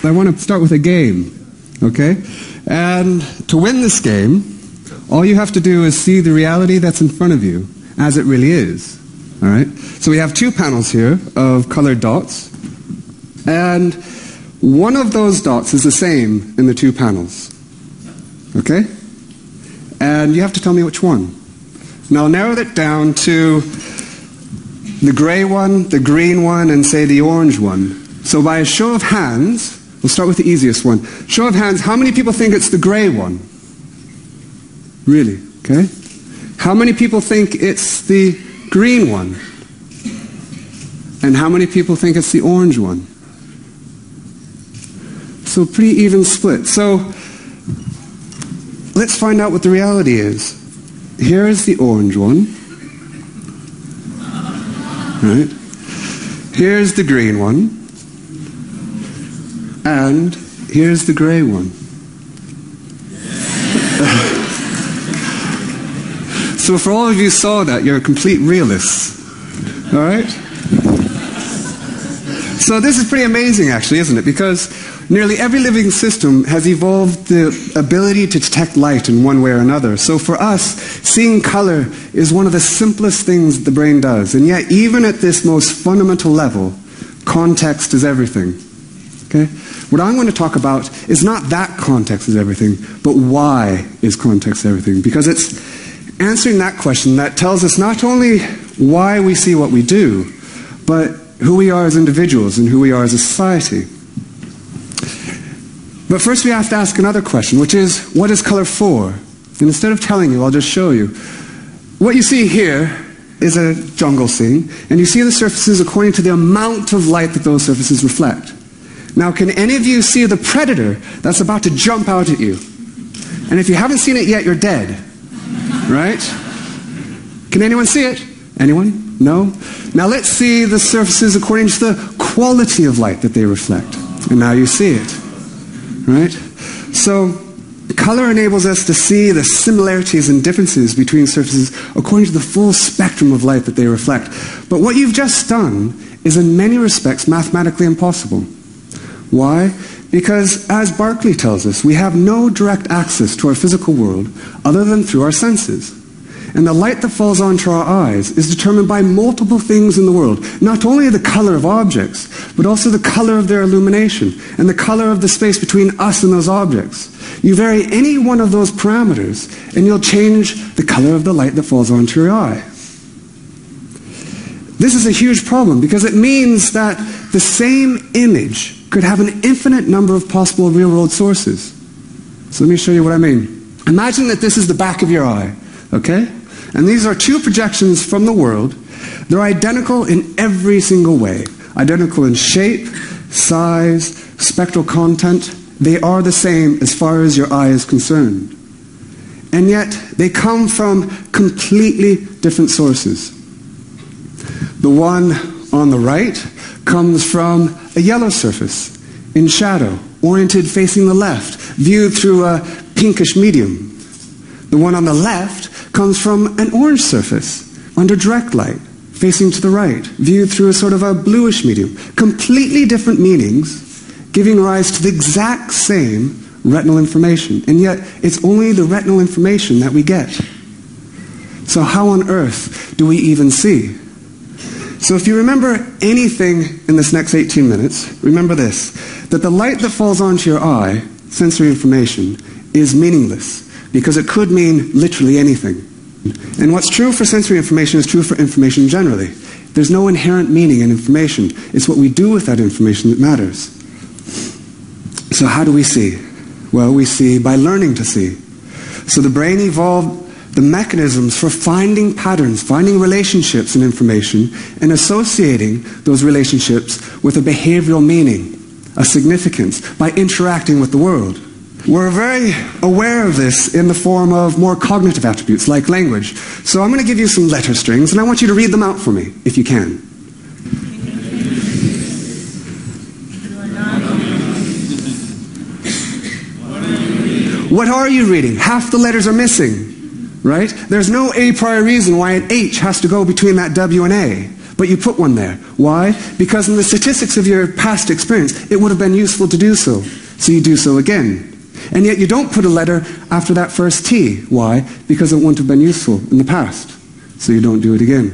I want to start with a game, okay? And to win this game, all you have to do is see the reality that's in front of you as it really is, all right? So we have two panels here of colored dots, and one of those dots is the same in the two panels, okay? And you have to tell me which one. Now I'll narrow it down to the gray one, the green one, and say the orange one. So by a show of hands, we'll start with the easiest one. Show of hands, how many people think it's the gray one? Really? Okay. How many people think it's the green one? And how many people think it's the orange one? So pretty even split. So let's find out what the reality is. Here is the orange one. Right? Here's the green one. And here's the gray one. So for all of you who saw that, you're complete realists. All right? So this is pretty amazing, actually, isn't it? Because nearly every living system has evolved the ability to detect light in one way or another. So for us, seeing color is one of the simplest things the brain does. And yet, even at this most fundamental level, context is everything. Okay? What I'm going to talk about is not that context is everything, but why is context everything? Because it's answering that question that tells us not only why we see what we do, but who we are as individuals and who we are as a society. But first we have to ask another question, which is, what is color for? And instead of telling you, I'll just show you. What you see here is a jungle scene, and you see the surfaces according to the amount of light that those surfaces reflect. Now, can any of you see the predator that's about to jump out at you? And if you haven't seen it yet, you're dead. Right? Can anyone see it? Anyone? No? Now let's see the surfaces according to the quality of light that they reflect. And now you see it. Right? So, color enables us to see the similarities and differences between surfaces according to the full spectrum of light that they reflect. But what you've just done is in many respects mathematically impossible. Why? Because, as Berkeley tells us, we have no direct access to our physical world other than through our senses. And the light that falls onto our eyes is determined by multiple things in the world. Not only the color of objects, but also the color of their illumination and the color of the space between us and those objects. You vary any one of those parameters and you'll change the color of the light that falls onto your eye. This is a huge problem because it means that the same image could have an infinite number of possible real-world sources. So let me show you what I mean. Imagine that this is the back of your eye, okay? And these are two projections from the world. They're identical in every single way. Identical in shape, size, spectral content. They are the same as far as your eye is concerned. And yet, they come from completely different sources. The one on the right comes from a yellow surface in shadow, oriented facing the left, viewed through a pinkish medium. The one on the left comes from an orange surface under direct light, facing to the right, viewed through a sort of a bluish medium. Completely different meanings, giving rise to the exact same retinal information. And yet, it's only the retinal information that we get. So how on earth do we even see? So if you remember anything in this next 18 minutes, remember this, that the light that falls onto your eye, sensory information, is meaningless, because it could mean literally anything. And what's true for sensory information is true for information generally. There's no inherent meaning in information. It's what we do with that information that matters. So how do we see? Well, we see by learning to see. So the brain evolved the mechanisms for finding patterns, finding relationships in information, and associating those relationships with a behavioral meaning, a significance, by interacting with the world. We're very aware of this in the form of more cognitive attributes like language. So I'm going to give you some letter strings, and I want you to read them out for me, if you can. What are you reading? Half the letters are missing. Right? There's no a priori reason why an H has to go between that W and A. but you put one there. Why? Because in the statistics of your past experience, it would have been useful to do so. So you do so again. And yet you don't put a letter after that first T. Why? Because it wouldn't have been useful in the past. So you don't do it again.